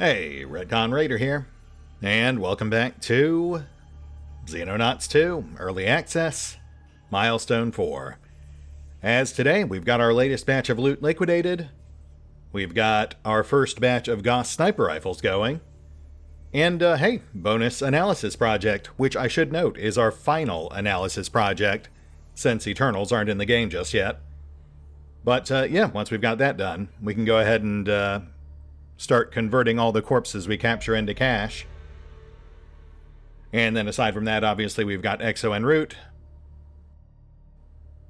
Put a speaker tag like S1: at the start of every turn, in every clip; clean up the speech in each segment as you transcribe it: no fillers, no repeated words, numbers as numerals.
S1: Hey, RetconRaider here, and welcome back to Xenonauts 2 Early Access, Milestone 4. As today, we've got our latest batch of loot liquidated, we've got our first batch of Gauss sniper rifles going, and hey, bonus analysis project, which I should note is our final analysis project, since Eternals aren't in the game just yet. But yeah, once we've got that done, we can go ahead and start converting all the corpses we capture into cash. And then aside from that, obviously we've got Exo en route.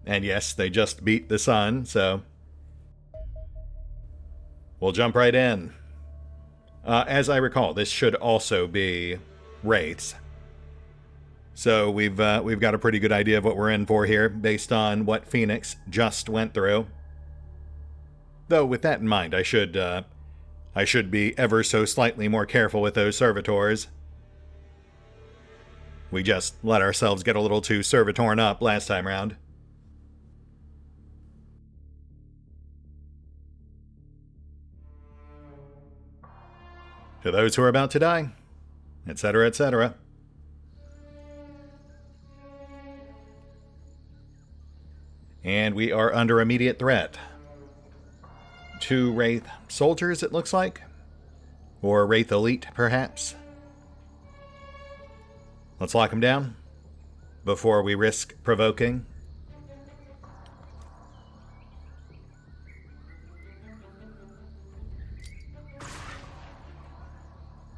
S1: And yes, they just beat the sun, so we'll jump right in. As I recall, this should also be Wraiths. So we've got a pretty good idea of what we're in for here, based on what Phoenix just went through. Though with that in mind, I should be ever so slightly more careful with those servitors. We just let ourselves get a little too servitorn up last time round. To those who are about to die, etc., etc. And we are under immediate threat. 2 Wraith soldiers, it looks like. Or Wraith Elite, perhaps. Let's lock them down before we risk provoking.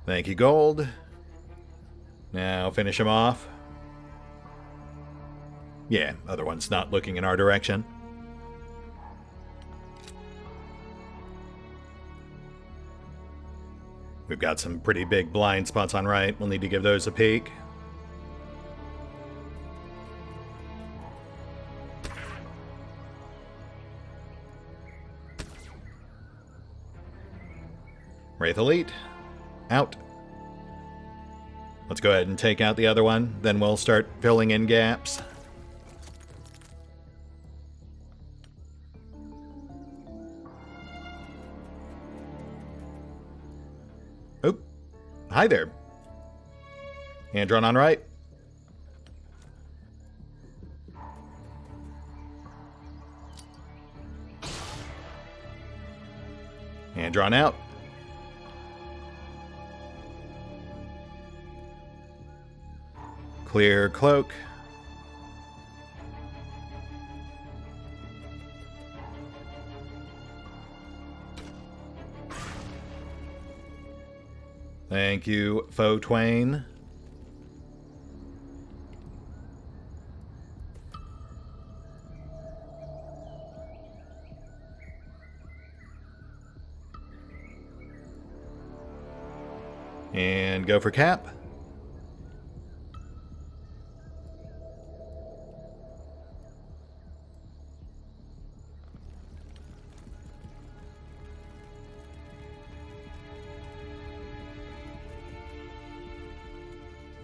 S1: Thank you, gold. Now finish him off. Yeah, other one's not looking in our direction. We've got some pretty big blind spots on right. We'll need to give those a peek. Wraith Elite. Out. Let's go ahead and take out the other one. Then we'll start filling in gaps. Oop. Hi there. Andron on right. Andron out. Clear cloak. Thank you, Foe Twain. And go for cap.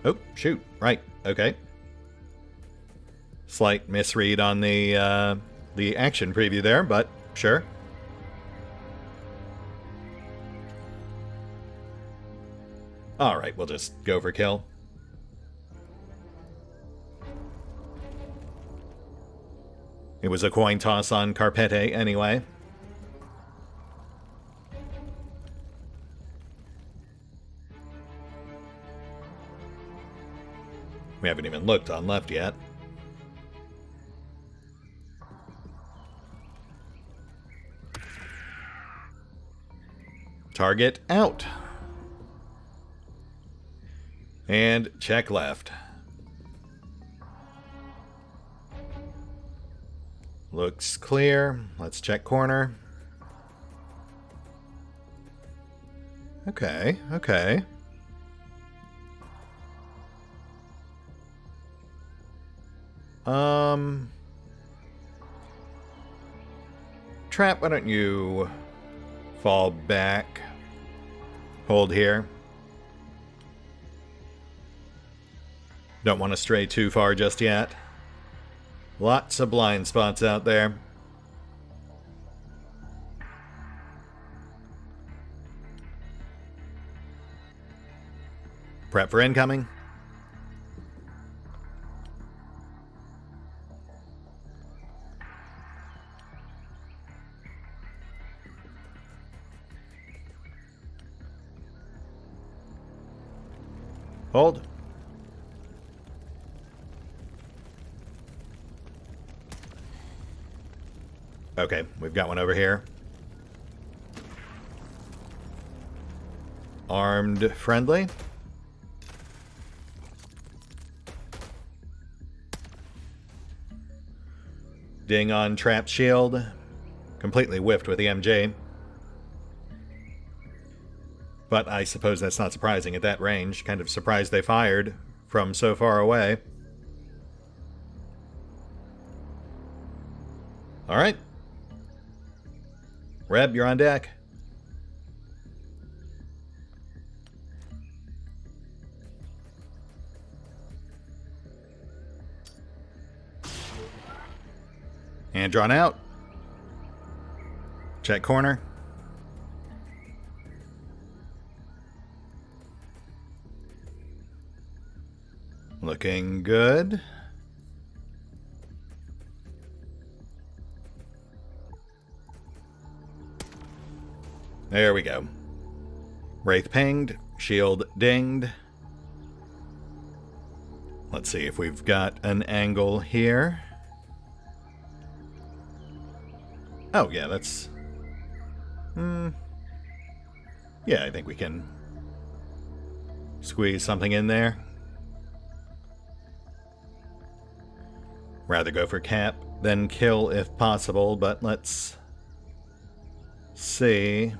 S1: Oh, shoot. Right. Okay. Slight misread on the action preview there, but sure. Alright, we'll just go for kill. It was a coin toss on Carpete anyway. We haven't even looked on left yet. Target out. And check left. Looks clear. Let's check corner. Okay, okay. Trap, why don't you fall back? Hold here. Don't want to stray too far just yet. Lots of blind spots out there. Prep for incoming. Hold. Okay, we've got one over here. Armed friendly. Ding on trapped shield. Completely whiffed with the MJ. But I suppose that's not surprising at that range. Kind of surprised they fired from so far away. Alright. Reb, you're on deck. And drawn out. Check corner. Looking good. There we go. Wraith pinged. Shield dinged. Let's see if we've got an angle here. Oh, yeah, that's... Yeah, I think we can squeeze something in there. Rather go for cap than kill if possible, but let's see.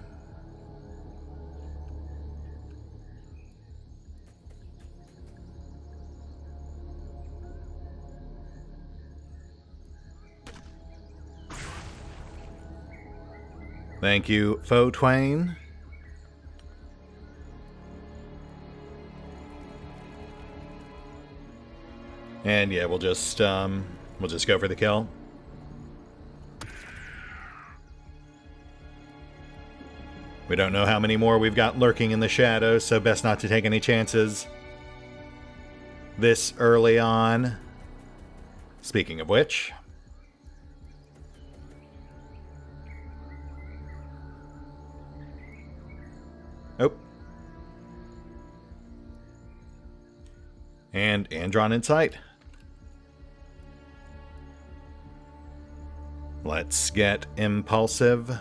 S1: Thank you, Faux Twain. And yeah, we'll just go for the kill. We don't know how many more we've got lurking in the shadows, so best not to take any chances this early on. Speaking of which... Oh. And Andron in sight. Let's get impulsive.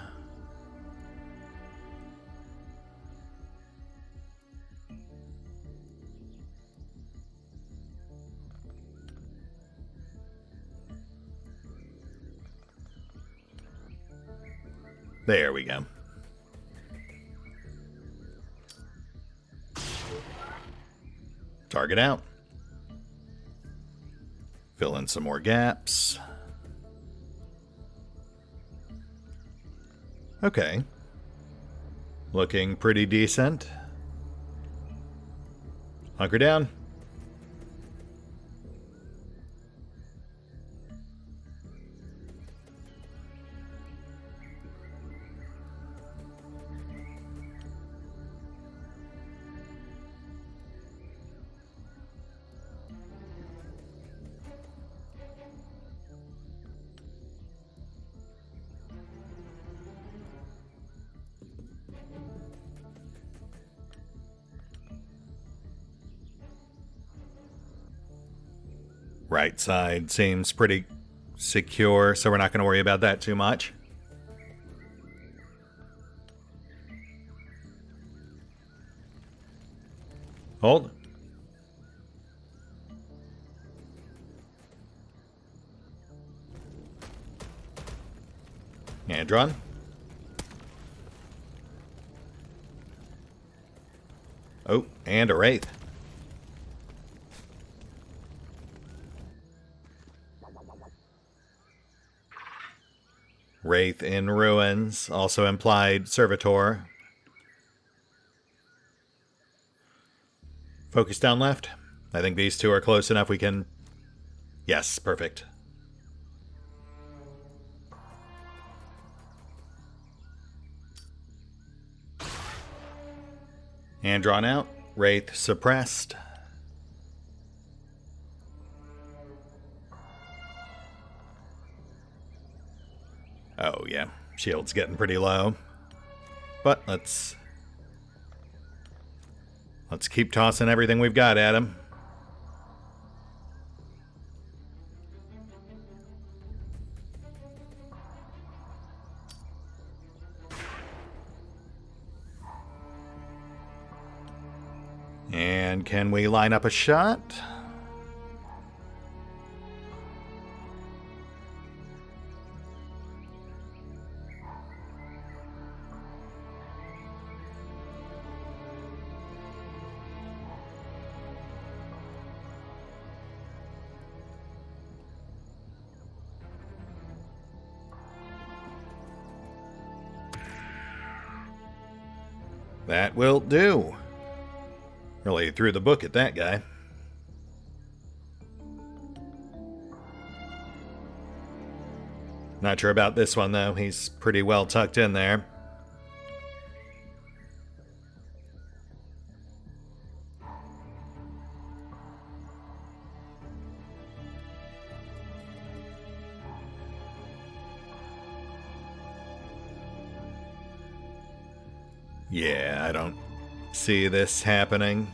S1: There we go. Target out. Fill in some more gaps. Okay. Looking pretty decent. Hunker down. Right side seems pretty secure, so we're not going to worry about that too much. Hold. And drawn. Oh, and a Wraith. Wraith in ruins, also implied servitor. Focus down left. I think these two are close enough we can... Yes, perfect. And drawn out. Wraith suppressed. Oh yeah, shield's getting pretty low. But let's keep tossing everything we've got at him. And can we line up a shot? That will do. Really threw the book at that guy. Not sure about this one, though. He's pretty well tucked in there. Yeah, I don't see this happening.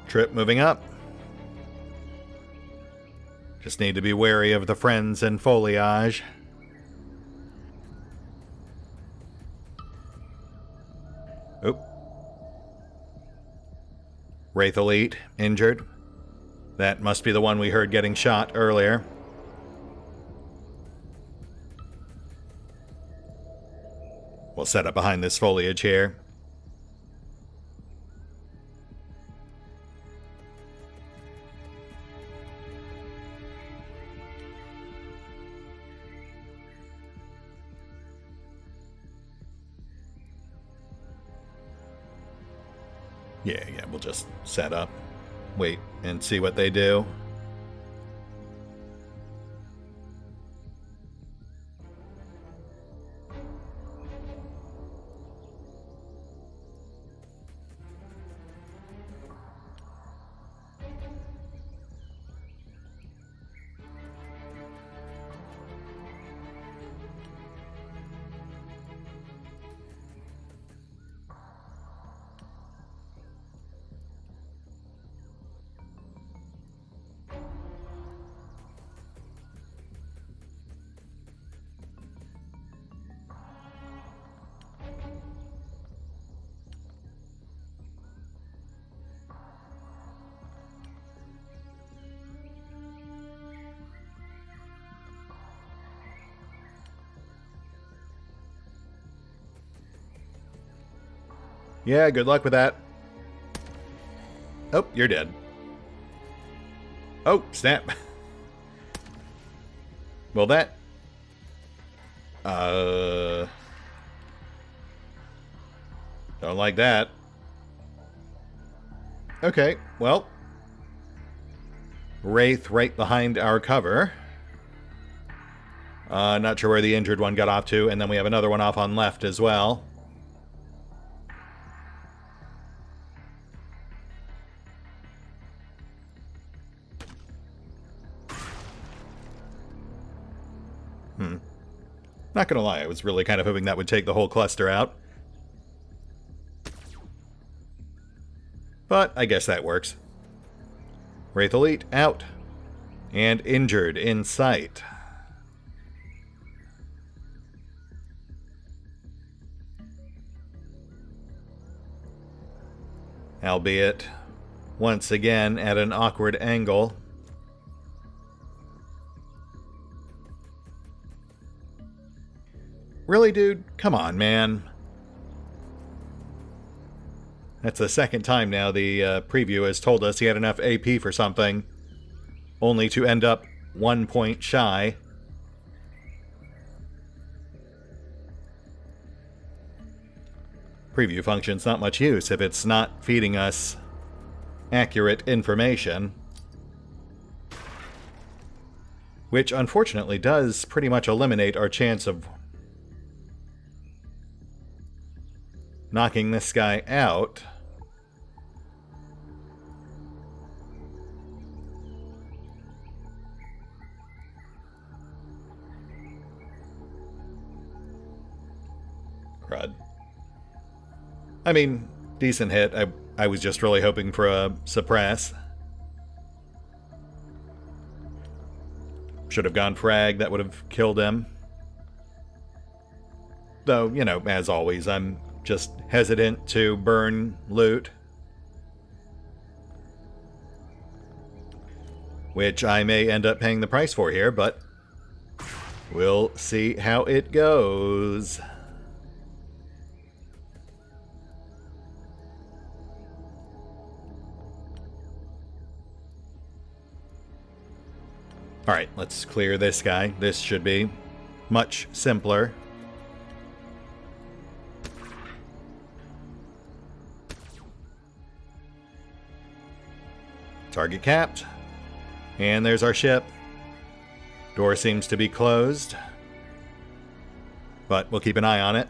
S1: Trip moving up. Just need to be wary of the friends and foliage. Oop. Wraith Elite, injured. That must be the one we heard getting shot earlier. We'll set up behind this foliage here. Yeah, we'll just set up, wait, and see what they do. Yeah, good luck with that. Oh, you're dead. Oh, snap. Well, that... Don't like that. Okay, well. Wraith right behind our cover. Not sure where the injured one got off to, and then we have another one off on left as well. Not gonna lie, I was really kind of hoping that would take the whole cluster out. But I guess that works. Wraith Elite out. And injured in sight. Albeit, once again at an awkward angle. Really, dude? Come on, man. That's the second time now the preview has told us he had enough AP for something, only to end up 1 point shy. Preview function's not much use if it's not feeding us accurate information. Which, unfortunately, does pretty much eliminate our chance of knocking this guy out. Crud. I mean, decent hit. I was just really hoping for a suppress. Should have gone frag, that would have killed him. Though, you know, as always, I'm just hesitant to burn loot. Which I may end up paying the price for here, but we'll see how it goes. Alright, let's clear this guy. This should be much simpler. Target capped. And there's our ship. Door seems to be closed. But we'll keep an eye on it.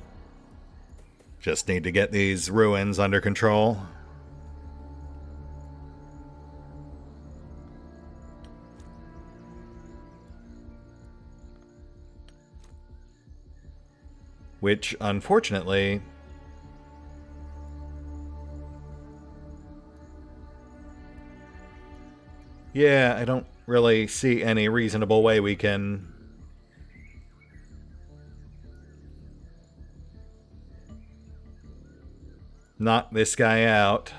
S1: Just need to get these ruins under control. Which, unfortunately, yeah, I don't really see any reasonable way we can knock this guy out.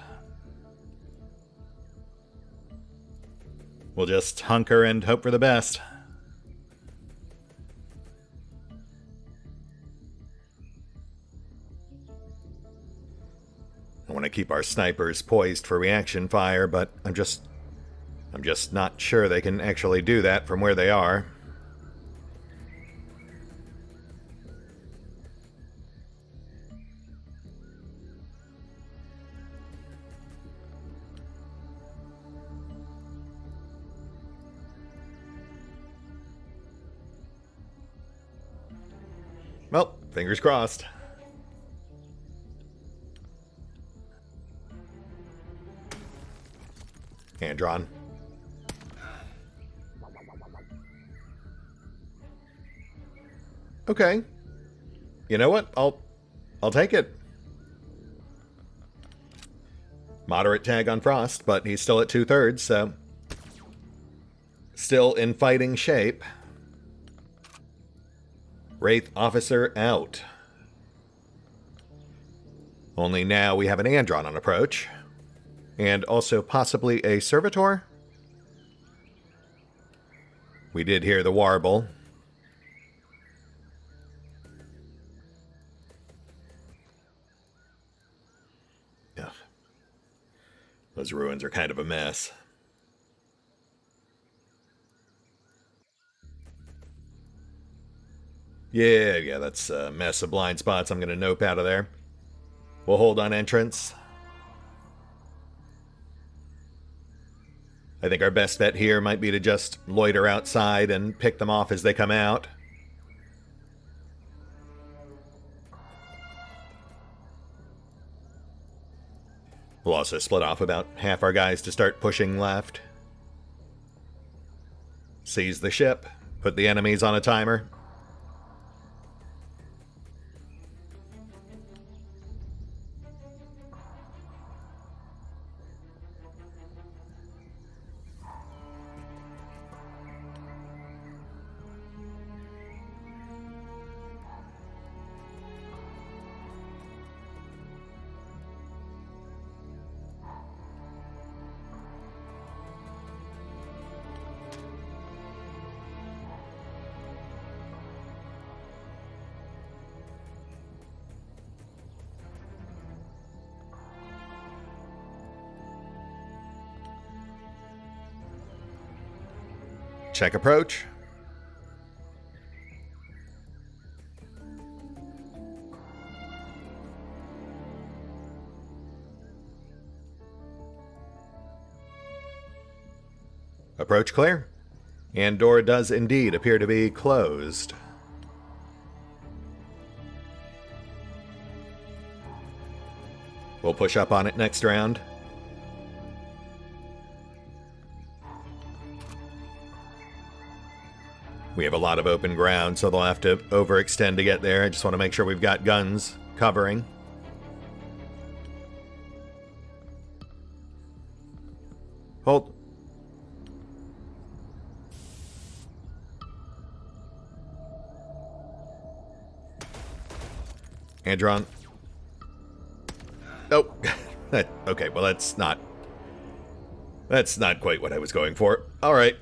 S1: We'll just hunker and hope for the best. I want to keep our snipers poised for reaction fire, but I'm just not sure they can actually do that from where they are. Well, fingers crossed. Hand drawn. Okay. You know what? I'll take it. Moderate tag on Frost, but he's still at 2/3, so still in fighting shape. Wraith Officer out. Only now we have an Andron on approach. And also possibly a Servitor? We did hear the warble. Ugh. Those ruins are kind of a mess. Yeah, that's a mess of blind spots. I'm going to nope out of there. We'll hold on entrance. I think our best bet here might be to just loiter outside and pick them off as they come out. We'll also split off about half our guys to start pushing left. Seize the ship. Put the enemies on a timer. Check approach. Approach clear. And door does indeed appear to be closed. We'll push up on it next round. We have a lot of open ground, so they'll have to overextend to get there. I just want to make sure we've got guns covering. Hold. Andron. Oh. Okay, well that's not quite what I was going for. Alright.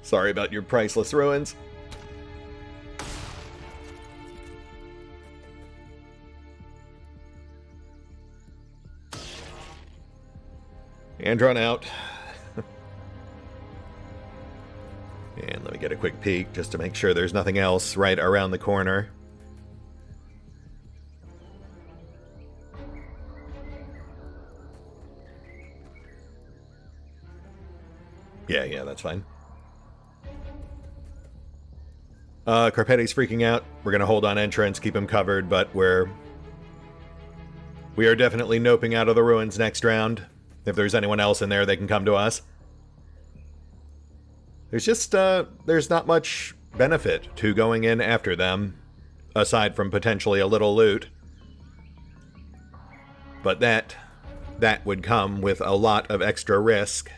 S1: Sorry about your priceless ruins. Andron out. And let me get a quick peek just to make sure there's nothing else right around the corner. Yeah, that's fine. Carpetti's freaking out. We're going to hold on entrance, keep him covered, but we are definitely noping out of the ruins next round. If there's anyone else in there, they can come to us. There's just, there's not much benefit to going in after them, aside from potentially a little loot. But that would come with a lot of extra risk.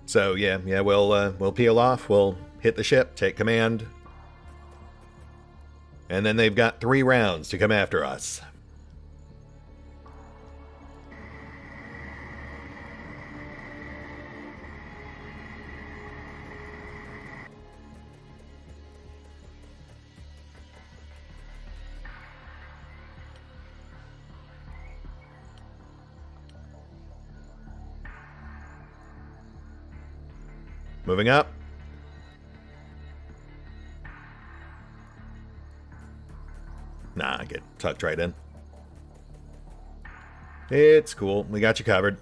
S1: So yeah, we'll peel off, we'll hit the ship, take command. And then they've got 3 rounds to come after us. Moving up. Nah, I get tucked right in. It's cool. We got you covered.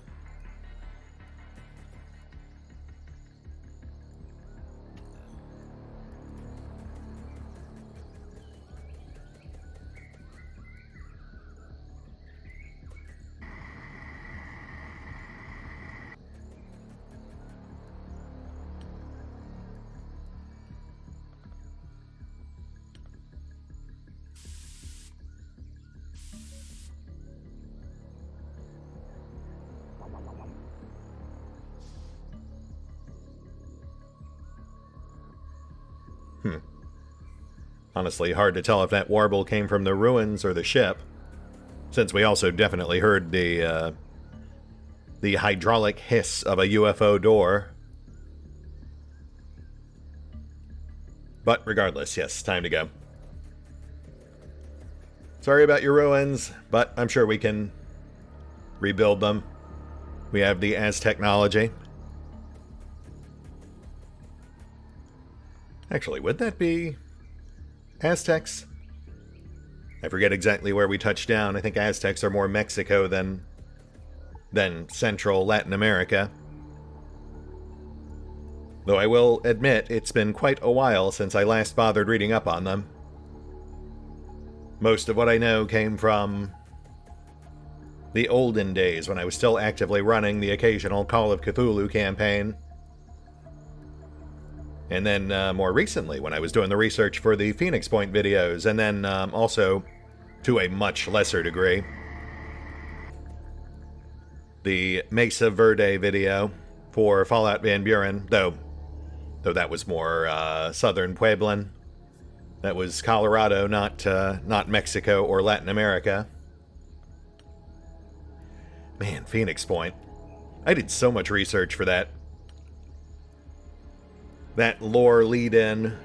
S1: Honestly, hard to tell if that warble came from the ruins or the ship, since we also definitely heard the hydraulic hiss of a UFO door. But regardless, yes, time to go. Sorry about your ruins, but I'm sure we can rebuild them. We have the technology. Actually, would that be Aztecs? I forget exactly where we touched down. I think Aztecs are more Mexico than Central Latin America. Though I will admit, it's been quite a while since I last bothered reading up on them. Most of what I know came from the olden days when I was still actively running the occasional Call of Cthulhu campaign. And then more recently, when I was doing the research for the Phoenix Point videos, and then also, to a much lesser degree, the Mesa Verde video for Fallout Van Buren, though that was more Southern Pueblan. That was Colorado, not Mexico or Latin America. Man, Phoenix Point. I did so much research for that. That lore lead-in,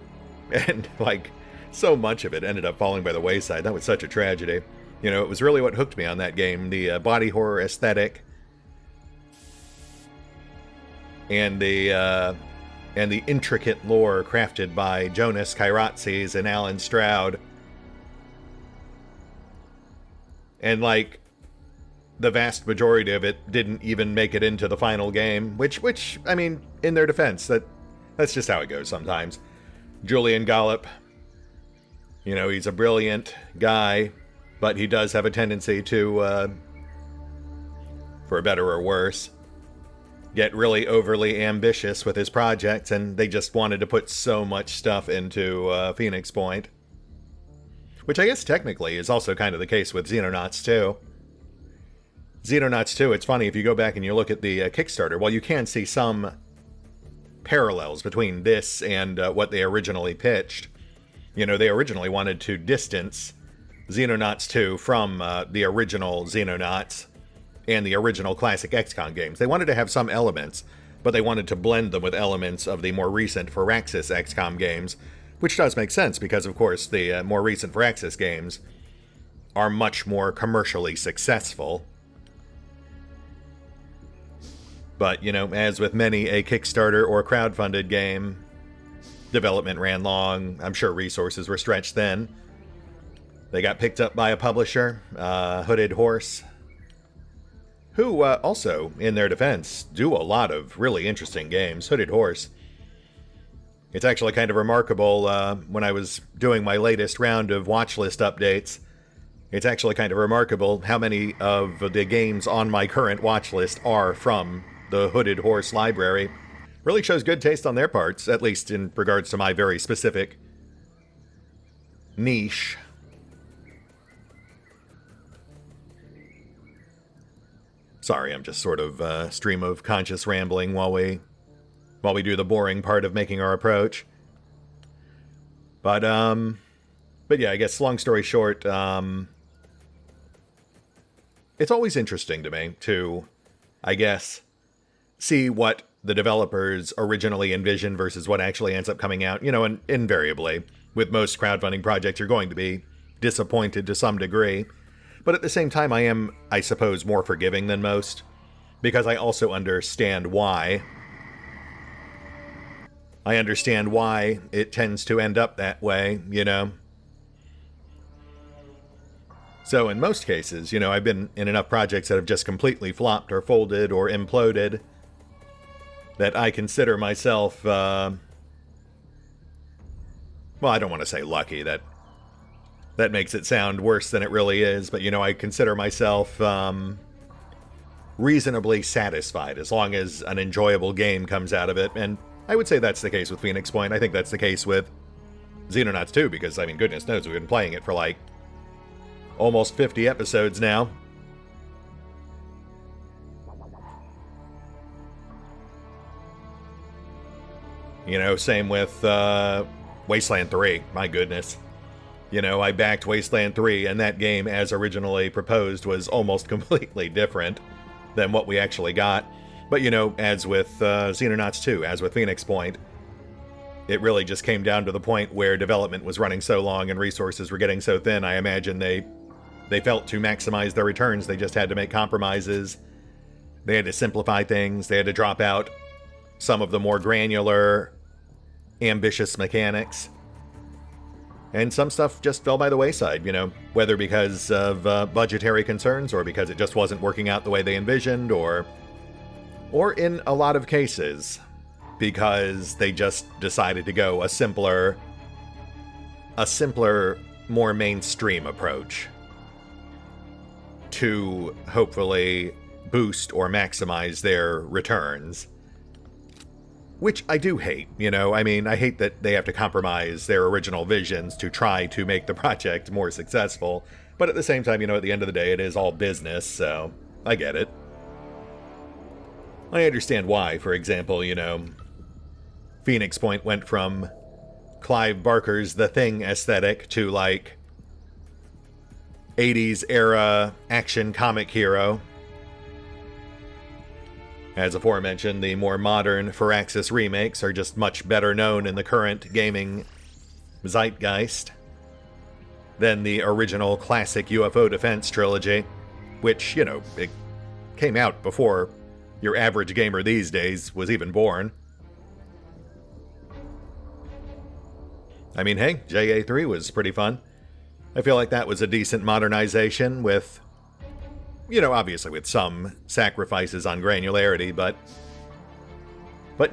S1: and, like, so much of it ended up falling by the wayside. That was such a tragedy. You know, it was really what hooked me on that game, the body horror aesthetic, and the intricate lore crafted by Jonas Kairatses and Alan Stroud. And, like, the vast majority of it didn't even make it into the final game, which I mean, in their defense, that's just how it goes sometimes. Julian Gottlieb, you know, he's a brilliant guy, but he does have a tendency to, for better or worse, get really overly ambitious with his projects, and they just wanted to put so much stuff into Phoenix Point. Which I guess technically is also kind of the case with Xenonauts 2. Xenonauts 2, it's funny, if you go back and you look at the Kickstarter, while you can see some parallels between this and what they originally pitched. You know, they originally wanted to distance Xenonauts 2 from the original Xenonauts and the original classic XCOM games. They wanted to have some elements, but they wanted to blend them with elements of the more recent Firaxis XCOM games, which does make sense because, of course, the more recent Firaxis games are much more commercially successful. But, you know, as with many a Kickstarter or crowdfunded game, development ran long. I'm sure resources were stretched then. They got picked up by a publisher, Hooded Horse, who also, in their defense, do a lot of really interesting games. Hooded Horse. It's actually kind of remarkable, when I was doing my latest round of watchlist updates, it's actually kind of remarkable how many of the games on my current watchlist are from the Hooded Horse library. Really shows good taste on their parts, at least in regards to my very specific niche. Sorry, I'm just sort of stream of conscious rambling while we do the boring part of making our approach. But yeah, I guess long story short, it's always interesting to me to, I guess, see what the developers originally envisioned versus what actually ends up coming out. You know, and invariably, with most crowdfunding projects, you're going to be disappointed to some degree. But at the same time, I am, I suppose, more forgiving than most, because I also understand why. I understand why it tends to end up that way, you know. So in most cases, you know, I've been in enough projects that have just completely flopped or folded or imploded that I consider myself, well, I don't want to say lucky, that makes it sound worse than it really is, but, you know, I consider myself reasonably satisfied as long as an enjoyable game comes out of it, and I would say that's the case with Phoenix Point. I think that's the case with Xenonauts 2, because, I mean, goodness knows, we've been playing it for, like, almost 50 episodes now. You know, same with Wasteland 3, my goodness. You know, I backed Wasteland 3, and that game, as originally proposed, was almost completely different than what we actually got. But, you know, as with Xenonauts 2, as with Phoenix Point, it really just came down to the point where development was running so long and resources were getting so thin, I imagine they felt to maximize their returns, they just had to make compromises. They had to simplify things, they had to drop out some of the more granular, ambitious mechanics. And some stuff just fell by the wayside, you know, whether because of budgetary concerns or because it just wasn't working out the way they envisioned, or in a lot of cases, because they just decided to go a simpler, more mainstream approach to hopefully boost or maximize their returns. Which I do hate, you know, I mean, I hate that they have to compromise their original visions to try to make the project more successful, but at the same time, you know, at the end of the day, it is all business, so I get it. I understand why, for example, you know, Phoenix Point went from Clive Barker's The Thing aesthetic to, like, 80s era action comic hero. As aforementioned, the more modern Firaxis remakes are just much better known in the current gaming zeitgeist than the original classic UFO Defense trilogy, which, you know, it came out before your average gamer these days was even born. I mean, hey, JA3 was pretty fun. I feel like that was a decent modernization with Obviously with some sacrifices on granularity, but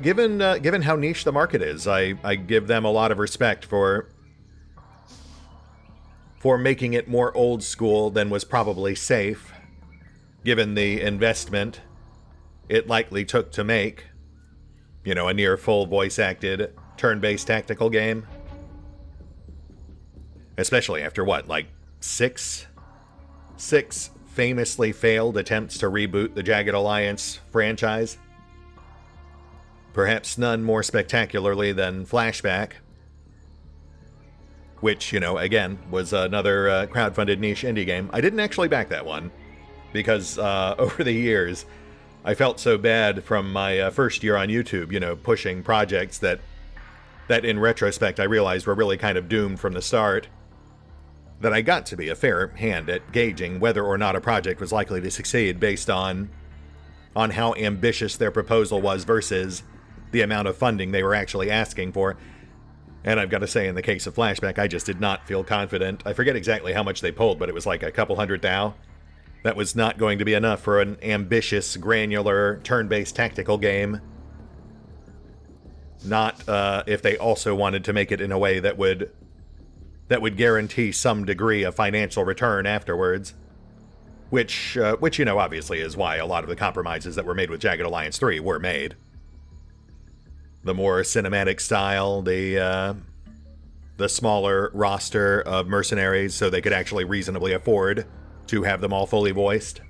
S1: given how niche the market is, I give them a lot of respect for making it more old school than was probably safe, given the investment it likely took to make, a near full voice-acted, turn-based tactical game. Especially after six famously failed attempts to reboot the Jagged Alliance franchise? Perhaps none more spectacularly than Flashback, which, again, was another crowdfunded niche indie game. I didn't actually back that one, because over the years, I felt so bad from my first year on YouTube, pushing projects that in retrospect I realized were really kind of doomed from the start, that I got to be a fair hand at gauging whether or not a project was likely to succeed based on how ambitious their proposal was versus the amount of funding they were actually asking for. And I've got to say, in the case of Flashback, I just did not feel confident. I forget exactly how much they pulled, but it was like a couple $100,000. That was not going to be enough for an ambitious, granular, turn-based tactical game. Not if they also wanted to make it in a way that would guarantee some degree of financial return afterwards. Which obviously is why a lot of the compromises that were made with Jagged Alliance 3 were made. The more cinematic style, the smaller roster of mercenaries so they could actually reasonably afford to have them all fully voiced.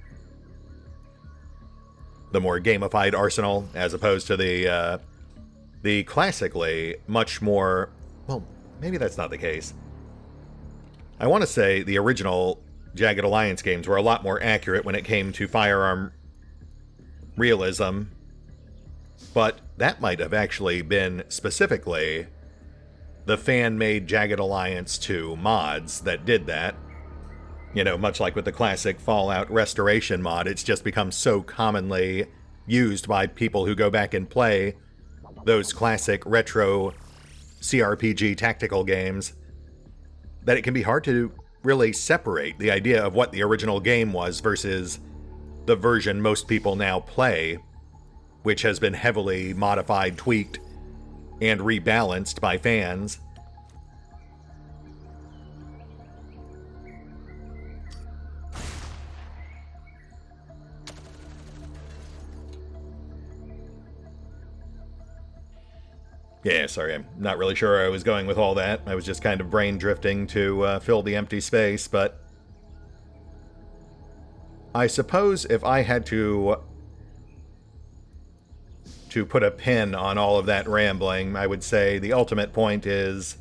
S1: The more gamified arsenal, as opposed to the classically much more... Well, maybe that's not the case. I want to say the original Jagged Alliance games were a lot more accurate when it came to firearm realism, but that might have actually been specifically the fan-made Jagged Alliance 2 mods that did that. Much like with the classic Fallout Restoration mod, it's just become so commonly used by people who go back and play those classic retro CRPG tactical games that it can be hard to really separate the idea of what the original game was versus the version most people now play, which has been heavily modified, tweaked, and rebalanced by fans. Yeah, sorry, I'm not really sure where I was going with all that. I was just kind of brain drifting to fill the empty space, but I suppose if I had to put a pin on all of that rambling, I would say the ultimate point is,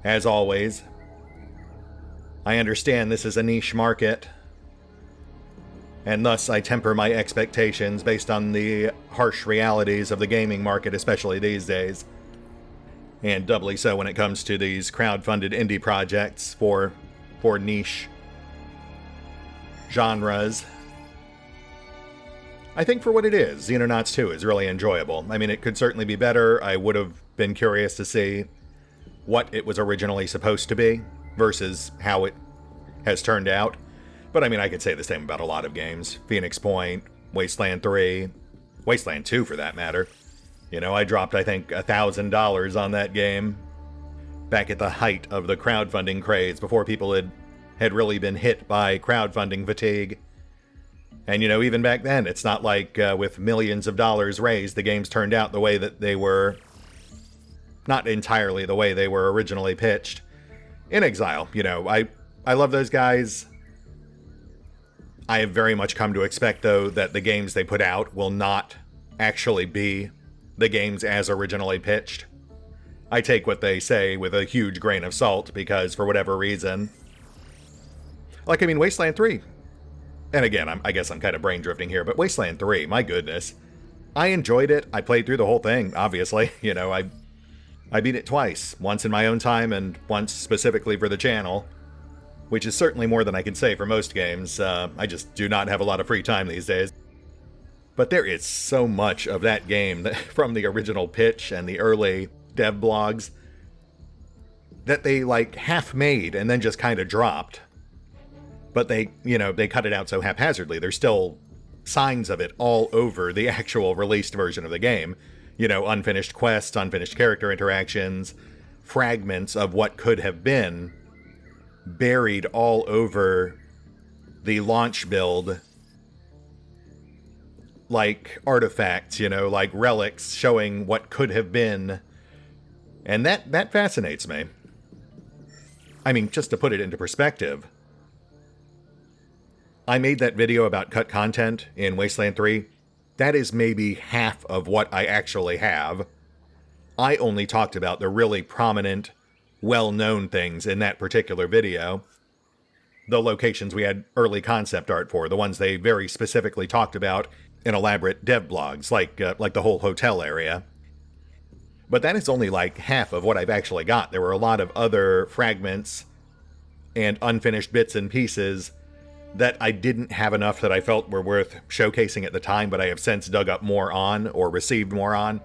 S1: as always, I understand this is a niche market, and thus I temper my expectations based on the harsh realities of the gaming market, especially these days. And doubly so when it comes to these crowd-funded indie projects for niche genres. I think for what it is, Xenonauts 2 is really enjoyable. I mean, it could certainly be better. I would have been curious to see what it was originally supposed to be versus how it has turned out. But I mean, I could say the same about a lot of games. Phoenix Point, Wasteland 3, Wasteland 2 for that matter. I dropped, I think, $1,000 on that game back at the height of the crowdfunding craze, before people had really been hit by crowdfunding fatigue. And, even back then, it's not like with millions of dollars raised, the games turned out the way that they were... Not entirely the way they were originally pitched. inXile, I love those guys. I have very much come to expect, though, that the games they put out will not actually be the games as originally pitched. I take what they say with a huge grain of salt, because for whatever reason... Wasteland 3. And again, I guess I'm kind of brain drifting here, but Wasteland 3, my goodness. I enjoyed it. I played through the whole thing, obviously. I beat it twice. Once in my own time, and once specifically for the channel. Which is certainly more than I can say for most games. I just do not have a lot of free time these days. But there is so much of that game from the original pitch and the early dev blogs that they half made and then just kind of dropped. But they cut it out so haphazardly. There's still signs of it all over the actual released version of the game. Unfinished quests, unfinished character interactions, fragments of what could have been buried all over the launch build, like artifacts, like relics showing what could have been. And that fascinates me. I mean, just to put it into perspective, I made that video about cut content in Wasteland 3. That is maybe half of what I actually have. I only talked about the really prominent, well-known things in that particular video. The locations we had early concept art for, the ones they very specifically talked about in elaborate dev blogs, like the whole hotel area. But that is only like half of what I've actually got. There were a lot of other fragments and unfinished bits and pieces that I didn't have enough that I felt were worth showcasing at the time, but I have since dug up more on, or received more on.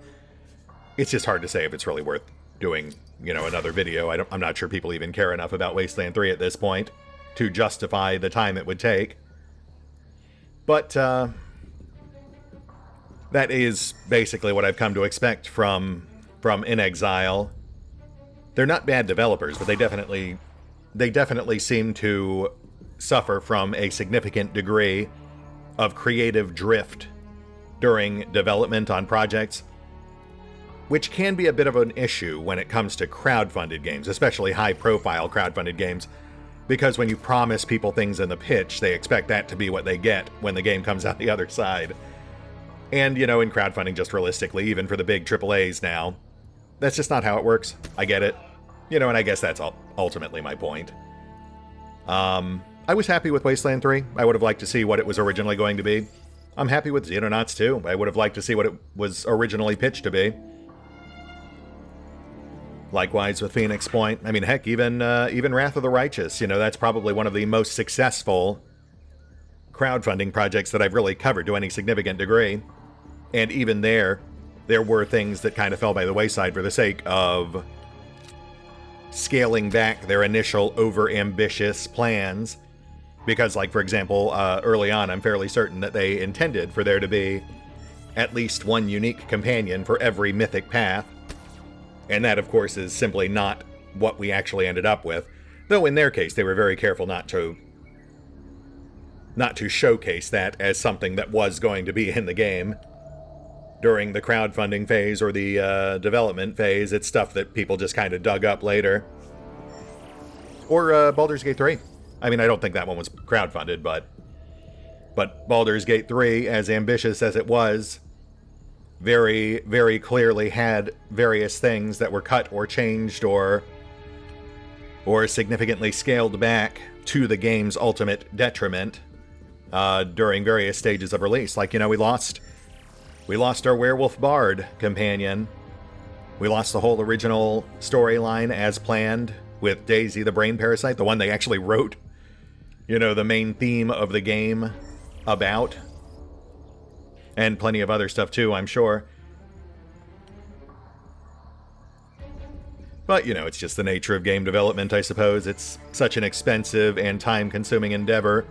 S1: It's just hard to say if it's really worth doing, another video. I'm not sure people even care enough about Wasteland 3 at this point to justify the time it would take. But that is basically what I've come to expect from In Exile. They're not bad developers, but they definitely seem to suffer from a significant degree of creative drift during development on projects, which can be a bit of an issue when it comes to crowdfunded games, especially high-profile crowdfunded games, because when you promise people things in the pitch, they expect that to be what they get when the game comes out the other side. And, in crowdfunding, just realistically, even for the big AAAs now, that's just not how it works. I get it. And I guess that's ultimately my point. I was happy with Wasteland 3. I would have liked to see what it was originally going to be. I'm happy with Xenonauts 2. I would have liked to see what it was originally pitched to be. Likewise with Phoenix Point. I mean, heck, even Wrath of the Righteous. That's probably one of the most successful crowdfunding projects that I've really covered to any significant degree. And even there were things that kind of fell by the wayside for the sake of scaling back their initial over-ambitious plans. Because, for example, early on, I'm fairly certain that they intended for there to be at least one unique companion for every mythic path. And that, of course, is simply not what we actually ended up with. Though in their case, they were very careful not to showcase that as something that was going to be in the game. During the crowdfunding phase or the development phase, it's stuff that people just kind of dug up later. Or Baldur's Gate 3. I mean, I don't think that one was crowdfunded, but Baldur's Gate 3, as ambitious as it was, very, very clearly had various things that were cut or changed or significantly scaled back to the game's ultimate detriment during various stages of release. Like, we lost our Werewolf Bard companion. We lost the whole original storyline as planned with Daisy the Brain Parasite, the one they actually wrote, the main theme of the game about. And plenty of other stuff too, I'm sure. But, it's just the nature of game development, I suppose. It's such an expensive and time-consuming endeavor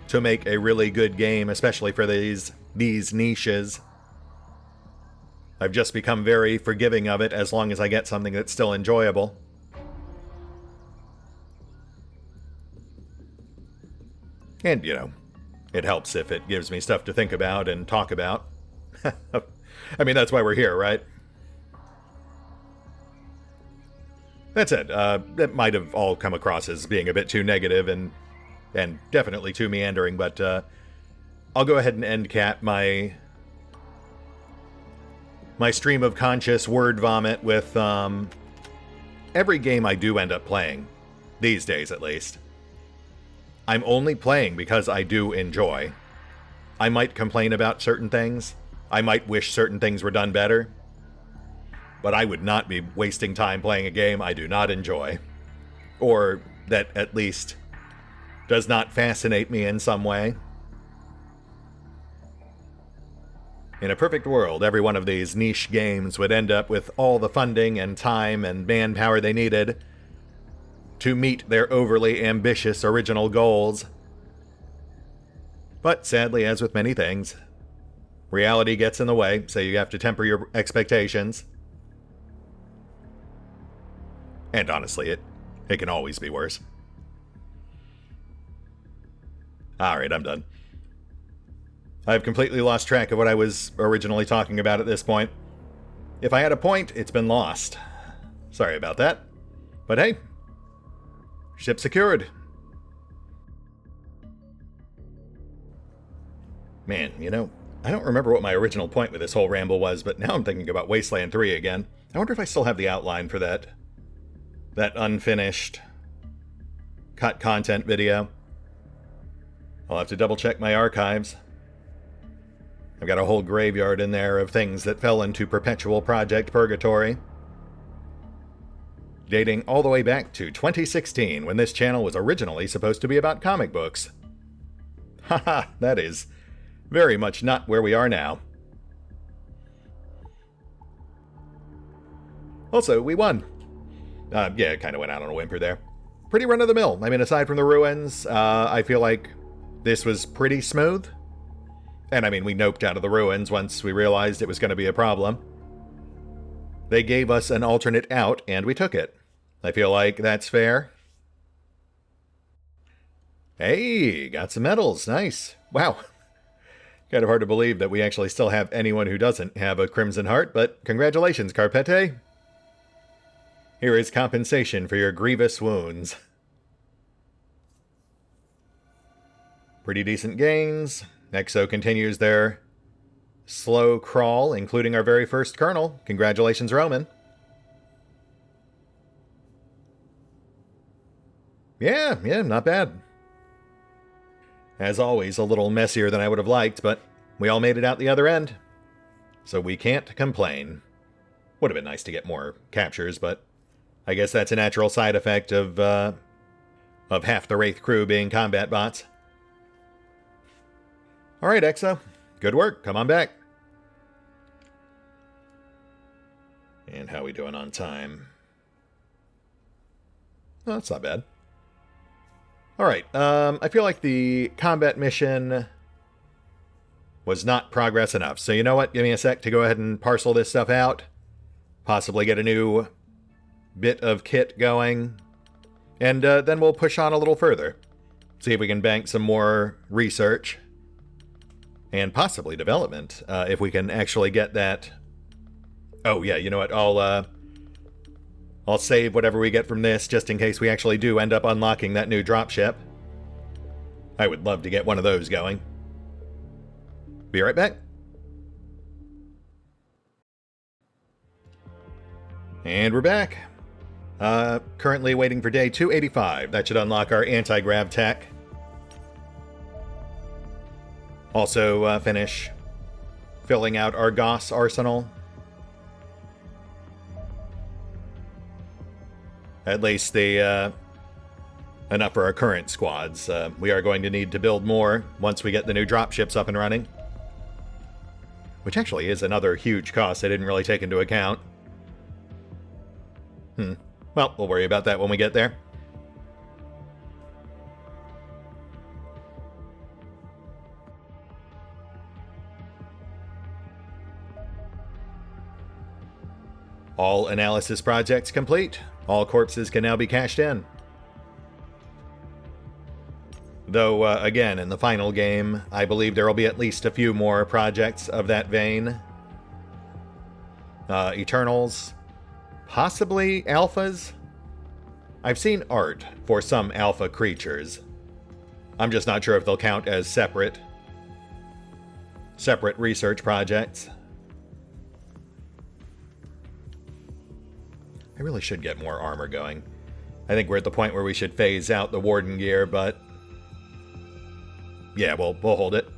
S1: to make a really good game, especially for these niches. I've just become very forgiving of it as long as I get something that's still enjoyable. And, it helps if it gives me stuff to think about and talk about. I mean, that's why we're here, right? That said, that might have all come across as being a bit too negative and definitely too meandering, but I'll go ahead and end cap my stream of conscious word vomit with every game I do end up playing, these days at least. I'm only playing because I do enjoy. I might complain about certain things. I might wish certain things were done better. But I would not be wasting time playing a game I do not enjoy. Or that at least does not fascinate me in some way. In a perfect world, every one of these niche games would end up with all the funding and time and manpower they needed to meet their overly ambitious original goals, But sadly, as with many things, reality gets in the way, so you have to temper your expectations. And honestly, it can always be worse. Alright, I'm done. I've completely lost track of what I was originally talking about at this point. If I had a point, it's been lost. Sorry about that. But hey, ship secured. Man, you know, I don't remember what my original point with this whole ramble was, but now I'm thinking about Wasteland 3 again. I wonder if I still have the outline for that unfinished cut content video. I'll have to double check my archives. I've got a whole graveyard in there of things that fell into perpetual project purgatory. Dating all the way back to 2016, when this channel was originally supposed to be about comic books. Haha, that is very much not where we are now. Also, we won. Yeah, it kind of went out on a whimper there. Pretty run-of-the-mill. I mean, aside from the ruins, I feel like this was pretty smooth. And I mean, we noped out of the ruins once we realized it was going to be a problem. They gave us an alternate out, and we took it. I feel like that's fair. Hey, got some medals. Nice. Wow. Kind of hard to believe that we actually still have anyone who doesn't have a Crimson Heart, but congratulations, Carpete. Here is compensation for your grievous wounds. Pretty decent gains. Exo continues their slow crawl, including our very first Colonel. Congratulations, Roman. Yeah, not bad. As always, a little messier than I would have liked, but we all made it out the other end. So we can't complain. Would have been nice to get more captures, but I guess that's a natural side effect of half the Wraith crew being combat bots. Alright, Exo. Good work. Come on back. And how we doing on time? Oh, that's not bad. Alright, I feel like the combat mission was not progress enough. So you know what? Give me a sec to go ahead and parcel this stuff out. Possibly get a new bit of kit going. And then we'll push on a little further. See if we can bank some more research. And possibly development, if we can actually get that. Oh yeah, you know what? I'll save whatever we get from this, just in case we actually do end up unlocking that new dropship. I would love to get one of those going. Be right back. And we're back. Currently waiting for day 285. That should unlock our anti-grav tech. Also finish filling out our Goss arsenal. At least the enough for our current squads. We are going to need to build more once we get the new dropships up and running. Which actually is another huge cost I didn't really take into account. Well, we'll worry about that when we get there. All analysis projects complete. All corpses can now be cashed in. Though, again, in the final game, I believe there will be at least a few more projects of that vein. Eternals. Possibly alphas? I've seen art for some alpha creatures. I'm just not sure if they'll count as separate research projects. I really should get more armor going. I think we're at the point where we should phase out the Warden gear, but yeah, we'll hold it.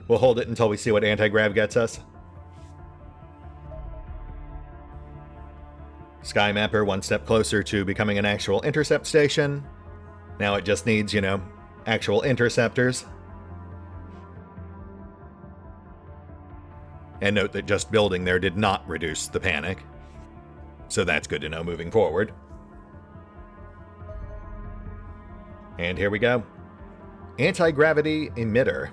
S1: We'll hold it until we see what anti-grav gets us. Sky Mapper one step closer to becoming an actual intercept station. Now it just needs, actual interceptors. And note that just building there did not reduce the panic. So that's good to know moving forward. And here we go. Anti-gravity emitter.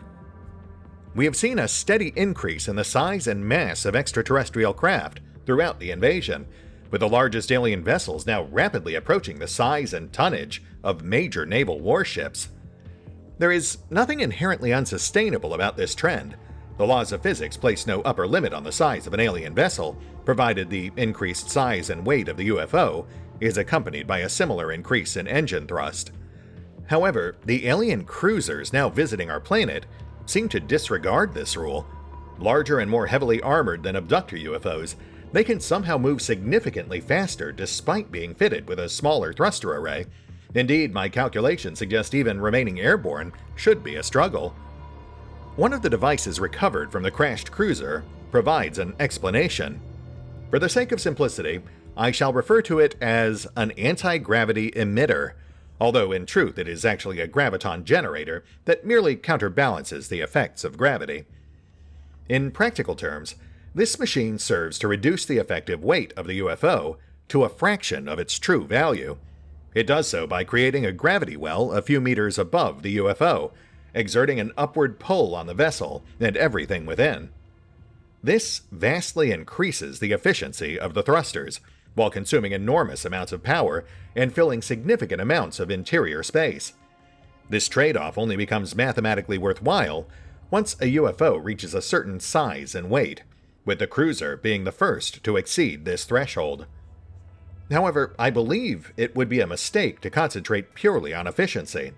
S1: we have seen a steady increase in the size and mass of extraterrestrial craft throughout the invasion, with the largest alien vessels now rapidly approaching the size and tonnage of major naval warships. There is nothing inherently unsustainable about this trend. The laws of physics place no upper limit on the size of an alien vessel, provided the increased size and weight of the UFO is accompanied by a similar increase in engine thrust. However, the alien cruisers now visiting our planet seem to disregard this rule. Larger and more heavily armored than abductor UFOs, they can somehow move significantly faster despite being fitted with a smaller thruster array. Indeed, my calculations suggest even remaining airborne should be a struggle. One of the devices recovered from the crashed cruiser provides an explanation. For the sake of simplicity, I shall refer to it as an anti-gravity emitter, although in truth it is actually a graviton generator that merely counterbalances the effects of gravity. In practical terms, this machine serves to reduce the effective weight of the UFO to a fraction of its true value. It does so by creating a gravity well a few meters above the UFO, exerting an upward pull on the vessel and everything within. This vastly increases the efficiency of the thrusters, while consuming enormous amounts of power and filling significant amounts of interior space. This trade-off only becomes mathematically worthwhile once a UFO reaches a certain size and weight, with the cruiser being the first to exceed this threshold. However, I believe it would be a mistake to concentrate purely on efficiency.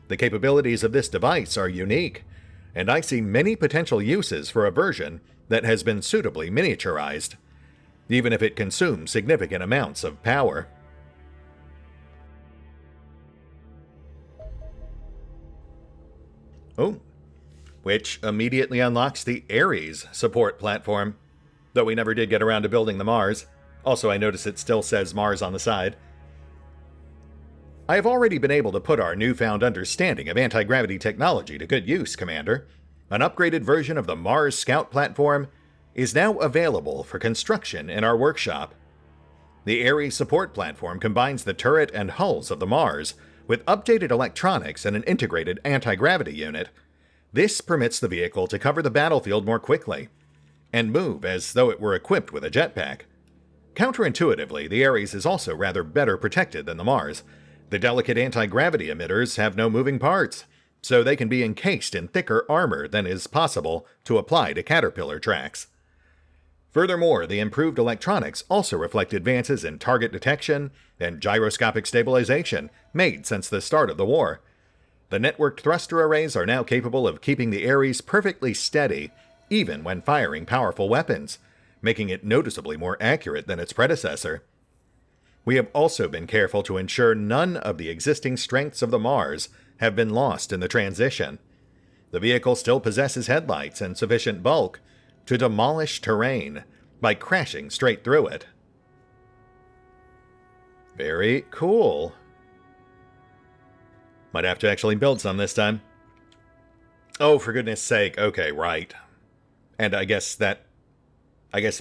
S1: The capabilities of this device are unique, and I see many potential uses for a version that has been suitably miniaturized, even if it consumes significant amounts of power. Oh, which immediately unlocks the Ares support platform, though we never did get around to building the Mars. Also, I notice it still says Mars on the side. I have already been able to put our newfound understanding of anti-gravity technology to good use, Commander. An upgraded version of the Mars Scout platform is now available for construction in our workshop. The Ares support platform combines the turret and hulls of the Mars with updated electronics and an integrated anti-gravity unit. This permits the vehicle to cover the battlefield more quickly and move as though it were equipped with a jetpack. Counterintuitively, the Ares is also rather better protected than the Mars. The delicate anti-gravity emitters have no moving parts, so they can be encased in thicker armor than is possible to apply to Caterpillar tracks. Furthermore, the improved electronics also reflect advances in target detection and gyroscopic stabilization made since the start of the war. The networked thruster arrays are now capable of keeping the Ares perfectly steady, even when firing powerful weapons, making it noticeably more accurate than its predecessor. We have also been careful to ensure none of the existing strengths of the Mars have been lost in the transition. The vehicle still possesses headlights and sufficient bulk to demolish terrain by crashing straight through it. Very cool. Might have to actually build some this time. Oh, for goodness sake. Okay, right. And I guess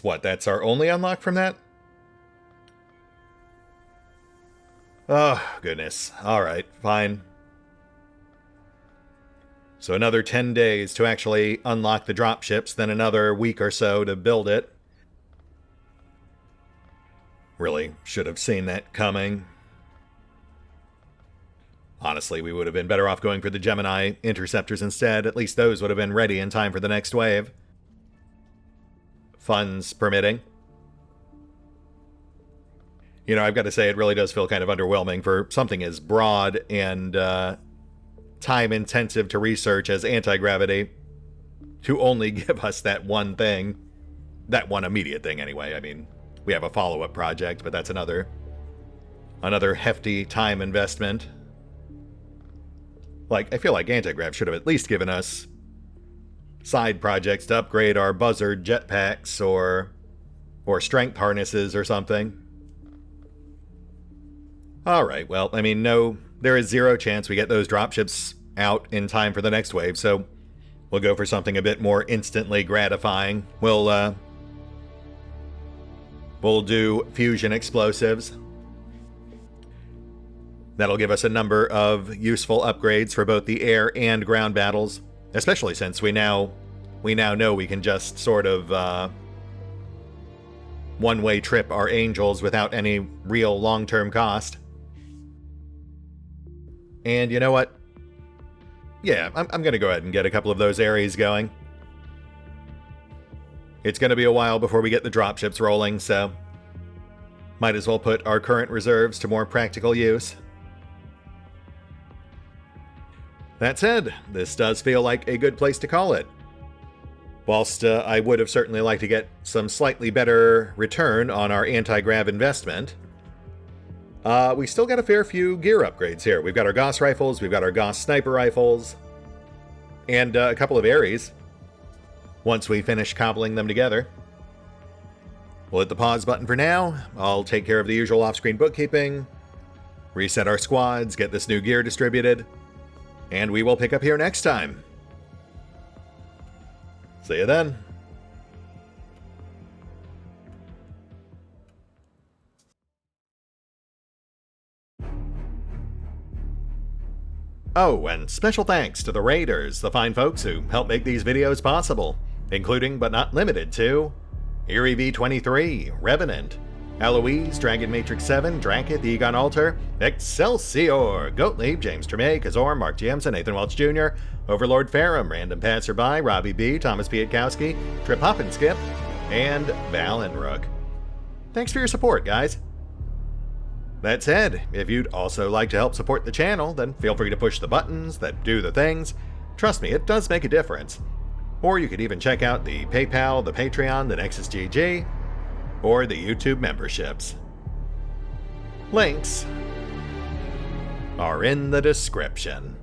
S1: what? That's our only unlock from that? Oh, goodness. Alright, fine. So another 10 days to actually unlock the dropships, then another week or so to build it. Really should have seen that coming. Honestly, we would have been better off going for the Gemini interceptors instead. At least those would have been ready in time for the next wave. Funds permitting. You know, I've got to say, it really does feel kind of underwhelming for something as broad and time-intensive to research as anti-gravity to only give us that one thing. That one immediate thing, anyway. I mean, we have a follow-up project, but that's another hefty time investment. Like, I feel like Antigrav should have at least given us side projects to upgrade our buzzard jetpacks or strength harnesses or something. Alright, well, I mean, no, there is zero chance we get those dropships out in time for the next wave, so we'll go for something a bit more instantly gratifying. We'll do fusion explosives. That'll give us a number of useful upgrades for both the air and ground battles, especially since we now we now know we can just sort of one-way trip our angels without any real long-term cost. And you know what? Yeah, I'm going to go ahead and get a couple of those Ares going. It's going to be a while before we get the dropships rolling, so might as well put our current reserves to more practical use. That said, this does feel like a good place to call it. Whilst I would have certainly liked to get some slightly better return on our anti-grav investment, we still got a fair few gear upgrades here. We've got our Gauss rifles, we've got our Gauss sniper rifles, and a couple of Ares. Once we finish cobbling them together, we'll hit the pause button for now. I'll take care of the usual off-screen bookkeeping, reset our squads, get this new gear distributed, and we will pick up here next time. See you then. Oh, and special thanks to the Raiders, the fine folks who help make these videos possible, including but not limited to Eerie V23, Revenant, Alois, Dragon Matrix 7, Drakiith, EgonAlter, Exsellsior, Gottlieb, James Trimmier, Kazorm, Mark Giemza, Nathan Welch Jr., OverlordPherom, RandomPassrby, RobbyB, Tomasz Piątkowski, Triphoppenskip, and Valinrook. Thanks for your support, guys. That said, if you'd also like to help support the channel, then feel free to push the buttons that do the things. Trust me, it does make a difference. Or you could even check out the PayPal, the Patreon, the Nexus GG, or the YouTube memberships. Links are in the description.